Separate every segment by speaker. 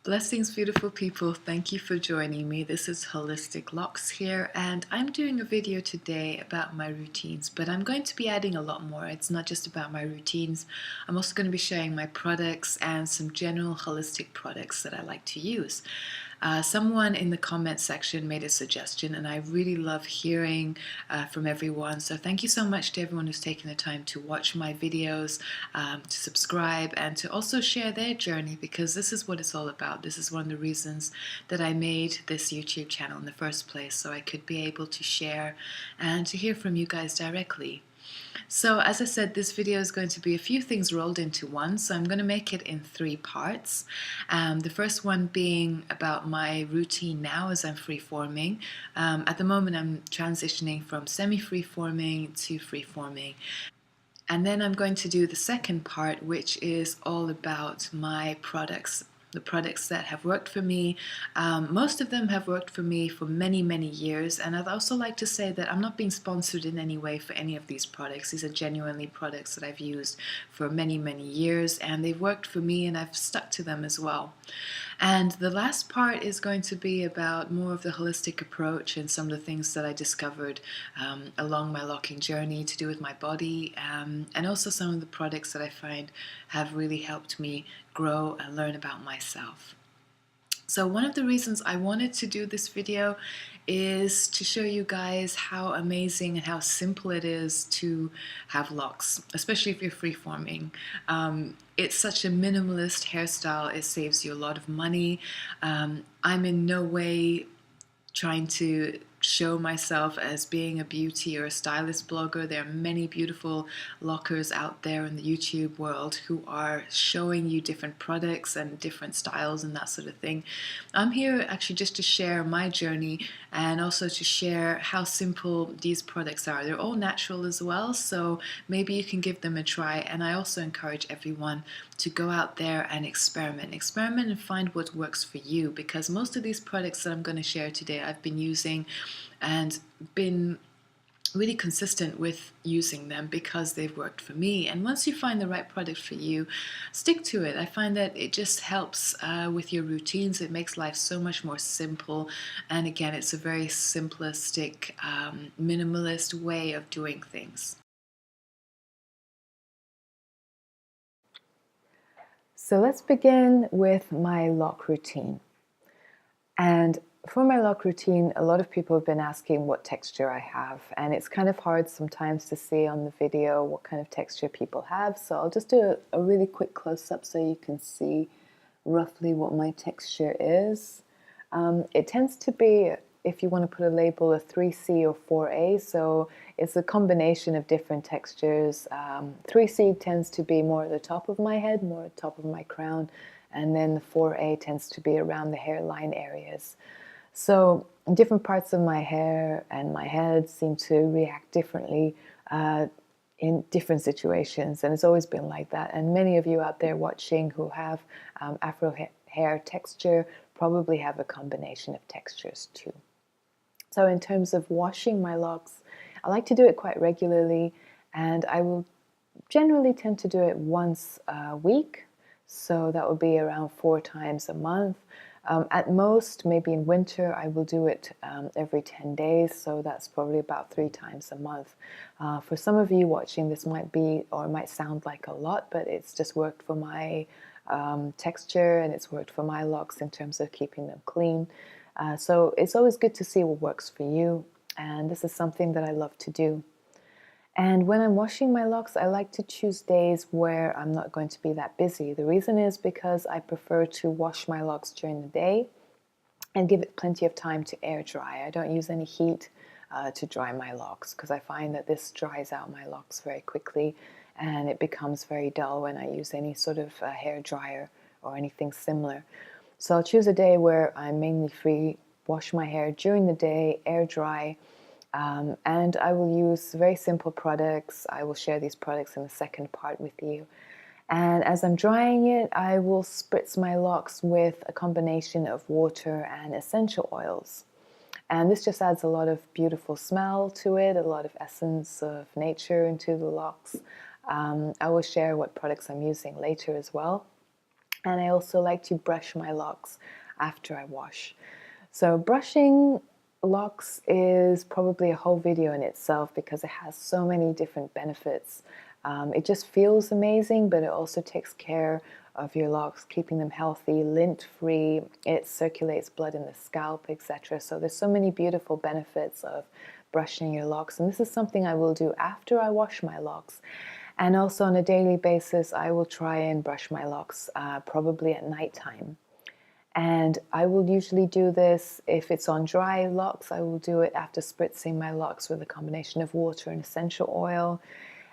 Speaker 1: Blessings, beautiful people. Thank you for joining me. This is Holistic Locs here, and I'm doing a video today about my routines, but I'm going to be adding a lot more. It's not just about my routines. I'm also going to be sharing my products and some general holistic products that I like to use. Someone in the comment section made a suggestion, and I really love hearing from everyone. So thank you so much to everyone who's taken the time to watch my videos, to subscribe, and to also share their journey, because this is what it's all about. This is one of the reasons that I made this YouTube channel in the first place, so I could be able to share and to hear from you guys directly. So as I said, this video is going to be a few things rolled into one, so I'm going to make it in 3 parts. The first one being about my routine now as I'm freeforming. At the moment I'm transitioning from semi-freeforming to freeforming. And then I'm going to do the second part, which is all about my products. The products that have worked for me. Most of them have worked for me for many, many years. And I'd also like to say that I'm not being sponsored in any way for any of these products. These are genuinely products that I've used for many, many years, and they've worked for me, and I've stuck to them as well. And the last part is going to be about more of the holistic approach and some of the things that I discovered along my locking journey to do with my body, and also some of the products that I find have really helped me grow and learn about myself. So one of the reasons I wanted to do this video is to show you guys how amazing and how simple it is to have locks, especially if you're freeforming. It's such a minimalist hairstyle. It saves you a lot of money. I'm in no way trying to show myself as being a beauty or a stylist blogger. There are many beautiful lockers out there in the YouTube world who are showing you different products and different styles and that sort of thing. I'm here actually just to share my journey and also to share how simple these products are. They're all natural as well, so maybe you can give them a try. And I also encourage everyone to go out there and experiment and find what works for you, because most of these products that I'm going to share today I've been using and been really consistent with using them because they've worked for me. And once you find the right product for you, stick to it. I find that it just helps with your routines. It makes life so much more simple, and again, it's a very simplistic, minimalist way of doing things.
Speaker 2: So let's begin with my lock routine. And for my lock routine, a lot of people have been asking what texture I have, and it's kind of hard sometimes to see on the video what kind of texture people have. So I'll just do a really quick close-up so you can see roughly what my texture is. It tends to be, if you want to put a label, a 3C or 4A, so it's a combination of different textures. 3C tends to be more at the top of my head, more at the top of my crown, and then the 4A tends to be around the hairline areas. So different parts of my hair and my head seem to react differently in different situations, and it's always been like that. And many of you out there watching who have afro hair texture probably have a combination of textures too. So in terms of washing my locks, I like to do it quite regularly, and I will generally tend to do it once a week. So that would be around 4 times a month. At most, maybe in winter, I will do it every 10 days, so that's probably about 3 times a month. For some of you watching, this might be, or it might sound like a lot, but it's just worked for my texture, and it's worked for my locks in terms of keeping them clean. So it's always good to see what works for you, and this is something that I love to do. And when I'm washing my locks, I like to choose days where I'm not going to be that busy. The reason is because I prefer to wash my locks during the day and give it plenty of time to air dry. I don't use any heat to dry my locks, because I find that this dries out my locks very quickly, and it becomes very dull when I use any sort of hair dryer or anything similar. So I'll choose a day where I'm mainly free, wash my hair during the day, air dry, and I will use very simple products. I will share these products in the second part with you. And as I'm drying it, I will spritz my locks with a combination of water and essential oils. And this just adds a lot of beautiful smell to it, a lot of essence of nature into the locks. I will share what products I'm using later as well. And I also like to brush my locks after I wash. So brushing locks is probably a whole video in itself because it has so many different benefits. It just feels amazing, but it also takes care of your locks, keeping them healthy, lint-free. It circulates blood in the scalp, etc. So there's so many beautiful benefits of brushing your locks, and this is something I will do after I wash my locks. And also on a daily basis, I will try and brush my locks probably at nighttime. And I will usually do this if it's on dry locks. I will do it after spritzing my locks with a combination of water and essential oil.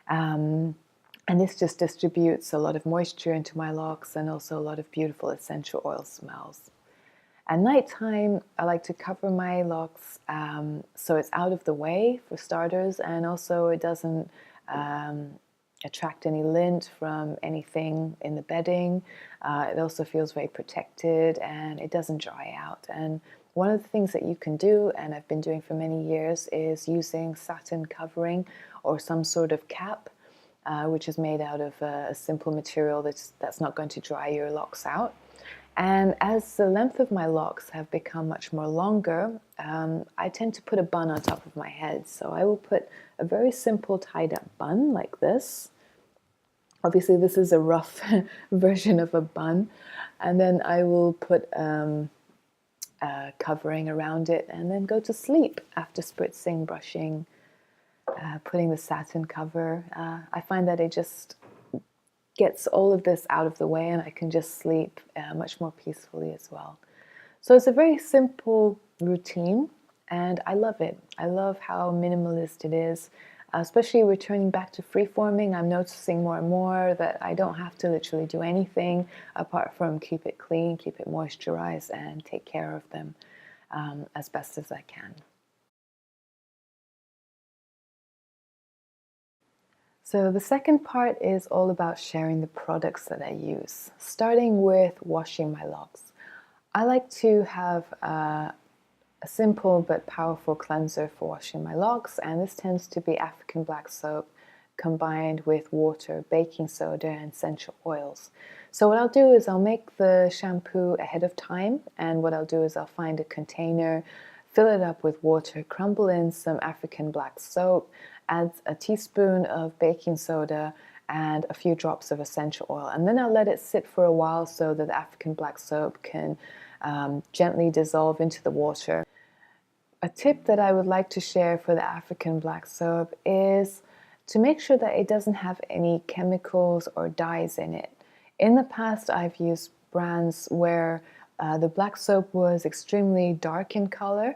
Speaker 2: And this just distributes a lot of moisture into my locks and also a lot of beautiful essential oil smells. At nighttime, I like to cover my locks so it's out of the way for starters, and also it doesn't attract any lint from anything in the bedding. It also feels very protected and it doesn't dry out. And one of the things that you can do, and I've been doing for many years, is using satin covering or some sort of cap, which is made out of a simple material that's not going to dry your locks out. And as the length of my locks have become much more longer, I tend to put a bun on top of my head. So I will put a very simple tied up bun like this. Obviously this is a rough version of a bun. And then I will put covering around it and then go to sleep after spritzing, brushing, putting the satin cover. I find that it just gets all of this out of the way and I can just sleep much more peacefully as well. So it's a very simple routine and I love it. I love how minimalist it is, especially returning back to freeforming. I'm noticing more and more that I don't have to literally do anything apart from keep it clean, keep it moisturized, and take care of them as best as I can. So the second part is all about sharing the products that I use, starting with washing my locks. I like to have a simple but powerful cleanser for washing my locks, and this tends to be African black soap combined with water, baking soda, and essential oils. So what I'll do is I'll make the shampoo ahead of time, and what I'll do is I'll find a container, fill it up with water, crumble in some African black soap, add a teaspoon of baking soda and a few drops of essential oil. And then I'll let it sit for a while so that the African black soap can gently dissolve into the water. A tip that I would like to share for the African black soap is to make sure that it doesn't have any chemicals or dyes in it. In the past, I've used brands where the black soap was extremely dark in color.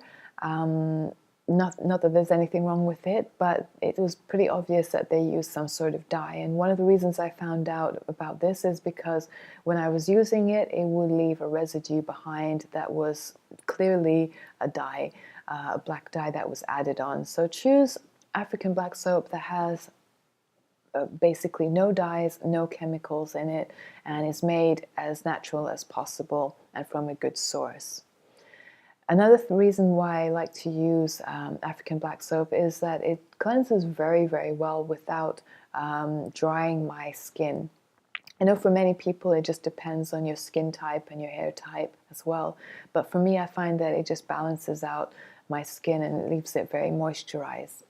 Speaker 2: Not that there's anything wrong with it, but it was pretty obvious that they used some sort of dye. And one of the reasons I found out about this is because when I was using it, it would leave a residue behind that was clearly a dye, a black dye that was added on. So choose African black soap that has basically no dyes, no chemicals in it, and is made as natural as possible and from a good source. Another reason why I like to use African black soap is that it cleanses very, very well without drying my skin. I know for many people it just depends on your skin type and your hair type as well, but for me I find that it just balances out my skin and it leaves it very moisturized.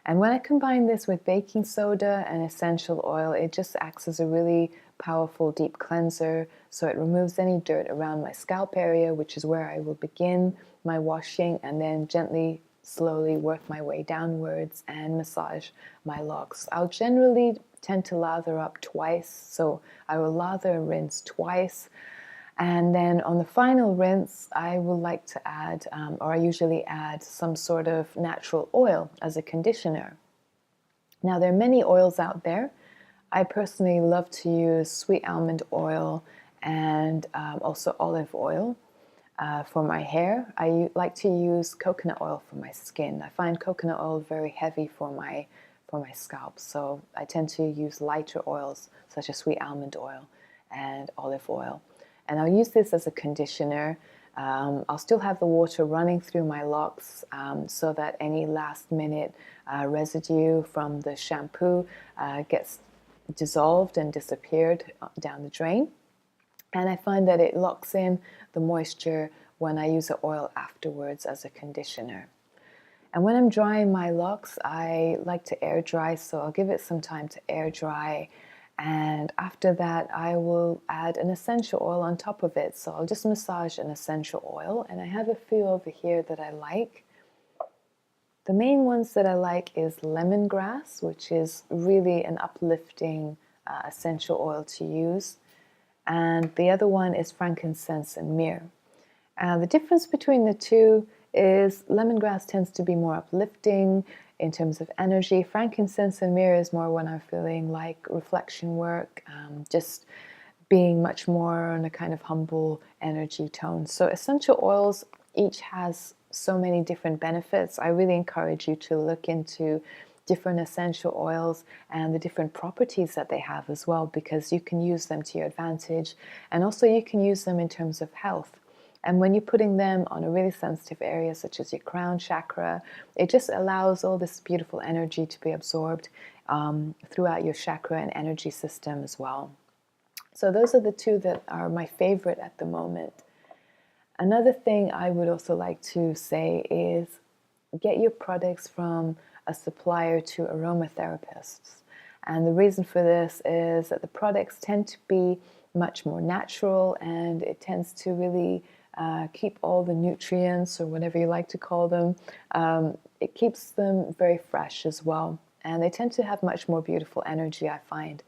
Speaker 2: And when I combine this with baking soda and essential oil, it just acts as a really powerful deep cleanser, so it removes any dirt around my scalp area, which is where I will begin my washing, and then gently, slowly work my way downwards and massage my locks. I'll generally tend to lather up twice, so I will lather and rinse twice. And then on the final rinse, I will like to add, or I usually add some sort of natural oil as a conditioner. Now, there are many oils out there. I personally love to use sweet almond oil and also olive oil for my hair. I like to use coconut oil for my skin. I find coconut oil very heavy for my scalp, so I tend to use lighter oils such as sweet almond oil and olive oil. And I'll use this as a conditioner. I'll still have the water running through my locks so that any last minute residue from the shampoo gets dissolved and disappeared down the drain. And I find that it locks in the moisture when I use the oil afterwards as a conditioner. And when I'm drying my locks, I like to air dry, so I'll give it some time to air dry. And after that, I will add an essential oil on top of it. So I'll just massage an essential oil, and I have a few over here that I like. The main ones that I like is lemongrass, which is really an uplifting essential oil to use. And the other one is frankincense and myrrh. The difference between the two is lemongrass tends to be more uplifting in terms of energy. Frankincense and myrrh is more when I'm feeling like reflection work, just being much more on a kind of humble energy tone. So essential oils each has so many different benefits. I really encourage you to look into different essential oils and the different properties that they have as well, because you can use them to your advantage, and also you can use them in terms of health. And when you're putting them on a really sensitive area such as your crown chakra, it just allows all this beautiful energy to be absorbed throughout your chakra and energy system as well. So those are the two that are my favorite at the moment. Another thing I would also like to say is get your products from a supplier to aromatherapists. And the reason for this is that the products tend to be much more natural, and it tends to really keep all the nutrients, or whatever you like to call them, it keeps them very fresh as well. And they tend to have much more beautiful energy, I find.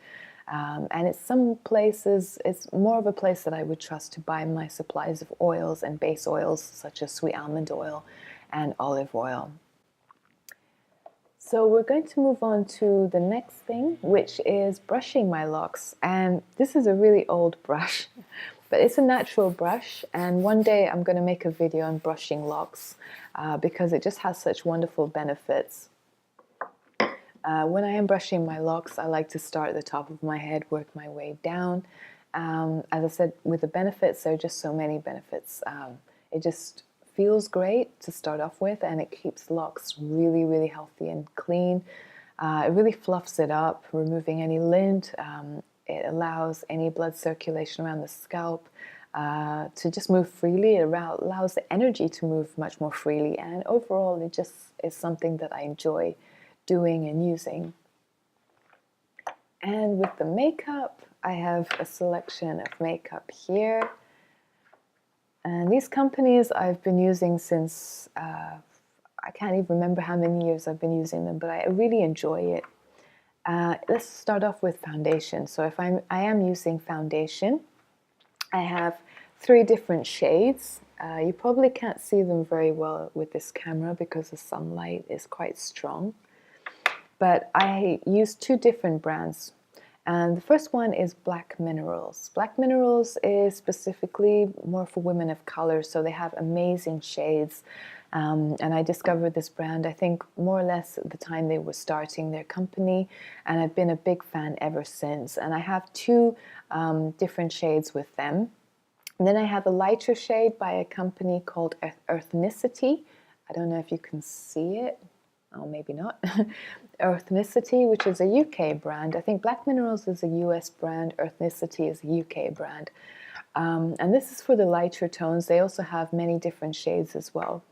Speaker 2: And it's some places, it's more of a place that I would trust to buy my supplies of oils and base oils, such as sweet almond oil and olive oil. So we're going to move on to the next thing, which is brushing my locks. And this is a really old brush, but it's a natural brush. And one day I'm going to make a video on brushing locks because it just has such wonderful benefits. When I am brushing my locks, I like to start at the top of my head, work my way down. As I said, with the benefits, there are just so many benefits. It just feels great to start off with, and it keeps locks really, really healthy and clean. It really fluffs it up, removing any lint. It allows any blood circulation around the scalp to just move freely. It allows the energy to move much more freely, and overall, it just is something that I enjoy doing and using. And with the makeup, I have a selection of makeup here. And these companies I've been using since, I can't even remember how many years I've been using them, but I really enjoy it. Let's start off with foundation. So if I am using foundation, I have 3 different shades. You probably can't see them very well with this camera because the sunlight is quite strong. But I use 2 different brands. And the first one is Black Minerals. Black Minerals is specifically more for women of color, so they have amazing shades. And I discovered this brand, I think, more or less at the time they were starting their company, and I've been a big fan ever since. And I have 2 different shades with them. And then I have a lighter shade by a company called Ethnicity. I don't know if you can see it. Oh, maybe not. Ethnicity, which is a UK brand. I think Black Minerals is a US brand. Ethnicity is a UK brand. And this is for the lighter tones. They also have many different shades as well.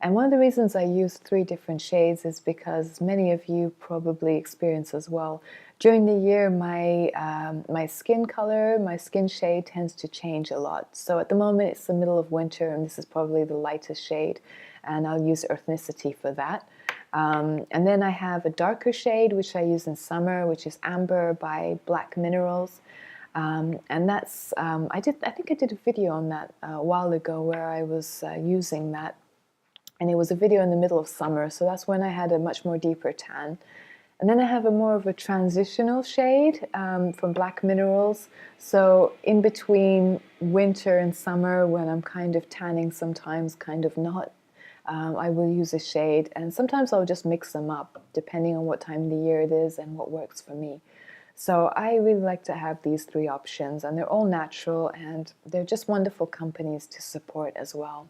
Speaker 2: And one of the reasons I use 3 different shades is because many of you probably experience as well. During the year, my skin color, my skin shade tends to change a lot. So at the moment, it's the middle of winter, and this is probably the lightest shade. And I'll use Ethnicity for that. And then I have a darker shade, which I use in summer, which is Amber by Black Minerals. And that's, I think I did a video on that a while ago where I was using that. And it was a video in the middle of summer, so that's when I had a much more deeper tan. And then I have a more of a transitional shade from Black Minerals. So in between winter and summer, when I'm kind of tanning sometimes, kind of not, I will use a shade, and sometimes I'll just mix them up depending on what time of the year it is and what works for me. So I really like to have these 3 options, and they're all natural, and they're just wonderful companies to support as well.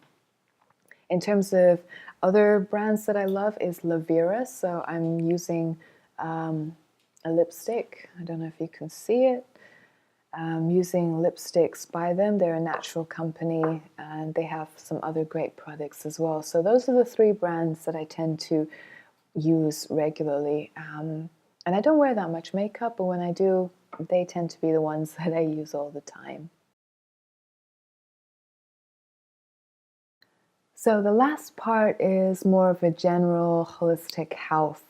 Speaker 2: In terms of other brands that I love is La Vera, so I'm using a lipstick. I don't know if you can see it. using lipsticks by them. They're a natural company and they have some other great products as well. So those are the three brands that I tend to use regularly. And I don't wear that much makeup, but when I do, they tend to be the ones that I use all the time. So the last part is more of a general holistic health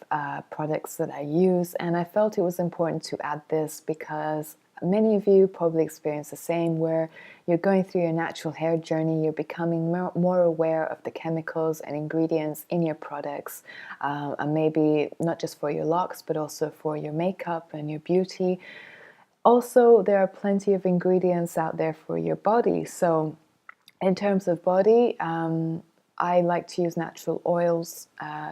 Speaker 2: products that I use, and I felt it was important to add this because many of you probably experience the same, where you're going through your natural hair journey, you're becoming more aware of the chemicals and ingredients in your products, and maybe not just for your locks, but also for your makeup and your beauty. Also, there are plenty of ingredients out there for your body. So in terms of body, I like to use natural oils.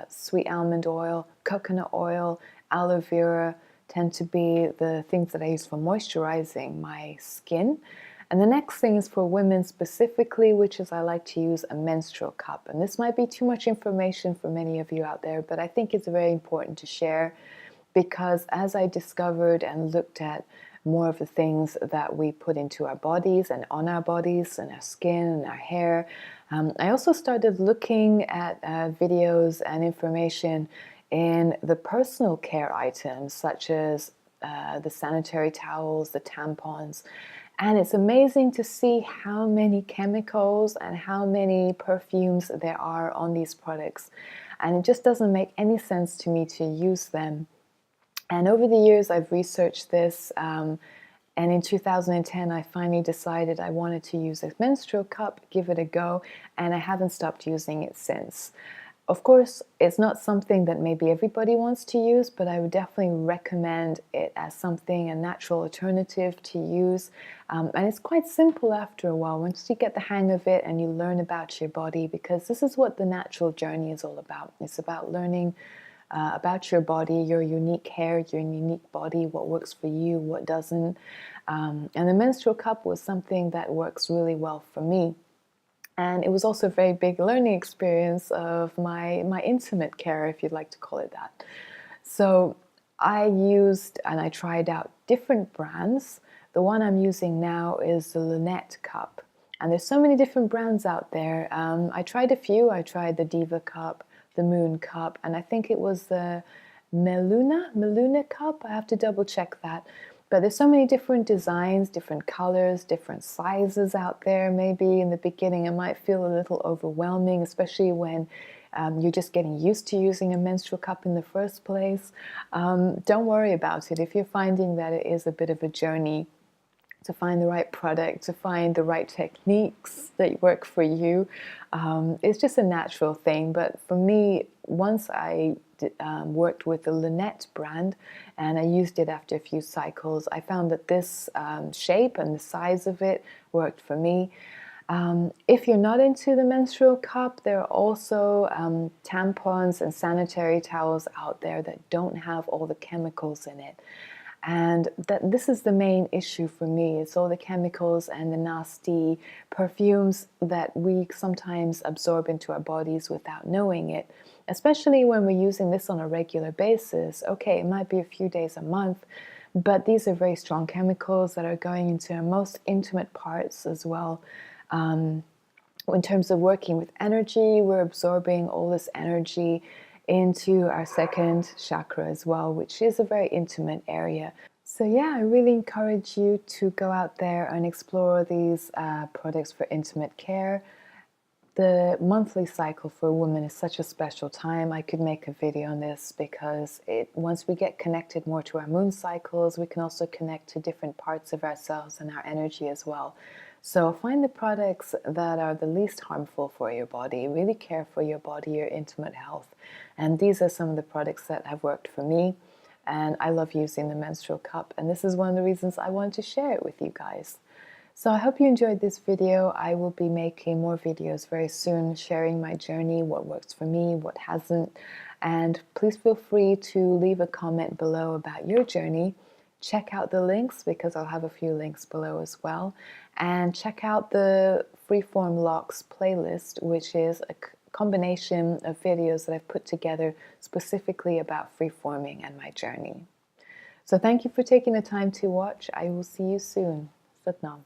Speaker 2: Sweet almond oil, coconut oil, aloe vera tend to be the things that I use for moisturizing my skin. And the next thing is for women specifically, which is I like to use a menstrual cup. And this might be too much information for many of you out there, but I think it's very important to share, because as I discovered and looked at more of the things that we put into our bodies and on our bodies and our skin and our hair, I also started looking at videos and information in the personal care items, such as the sanitary towels, the tampons. And it's amazing to see how many chemicals and how many perfumes there are on these products. And it just doesn't make any sense to me to use them. And over the years, I've researched this, and in 2010, I finally decided I wanted to use a menstrual cup, give it a go, and I haven't stopped using it since. Of course, it's not something that maybe everybody wants to use, but I would definitely recommend it as something, a natural alternative to use. And it's quite simple after a while, once you get the hang of it and you learn about your body, because this is what the natural journey is all about. It's about learning about your body, your unique hair, your unique body, what works for you, what doesn't. And the menstrual cup was something that works really well for me. And it was also a very big learning experience of my intimate care, if you'd like to call it that. So I used and I tried out different brands. The one I'm using now is the Lunette cup. And there's so many different brands out there. I tried a few. I tried the Diva cup, the Moon cup, and I think it was the Meluna cup. I have to double check that. But there's so many different designs, different colors, different sizes out there. Maybe in the beginning it might feel a little overwhelming, especially when you're just getting used to using a menstrual cup in the first place. Don't worry about it. If you're finding that it is a bit of a journey to find the right product, to find the right techniques that work for you, it's just a natural thing. But for me, once I worked with the Lunette brand and I used it after a few cycles, I found that this shape and the size of it worked for me. If you're not into the menstrual cup, there are also tampons and sanitary towels out there that don't have all the chemicals in it. And this is the main issue for me. It's all the chemicals and the nasty perfumes that we sometimes absorb into our bodies without knowing it, especially when we're using this on a regular basis. Okay, it might be a few days a month, but these are very strong chemicals that are going into our most intimate parts as well. In terms of working with energy, we're absorbing all this energy into our second chakra as well, which is a very intimate area. So yeah, I really encourage you to go out there and explore these products for intimate care. The monthly cycle for a woman is such a special time. I could make a video on this because once we get connected more to our moon cycles, we can also connect to different parts of ourselves and our energy as well. So find the products that are the least harmful for your body. Really care for your body, your intimate health. And these are some of the products that have worked for me. And I love using the menstrual cup. And this is one of the reasons I wanted to share it with you guys. So I hope you enjoyed this video. I will be making more videos very soon, sharing my journey, what works for me, what hasn't. And please feel free to leave a comment below about your journey. Check out the links, because I'll have a few links below as well. And check out the Freeform Locs playlist, which is a combination of videos that I've put together specifically about freeforming and my journey. So thank you for taking the time to watch. I will see you soon. Satnam.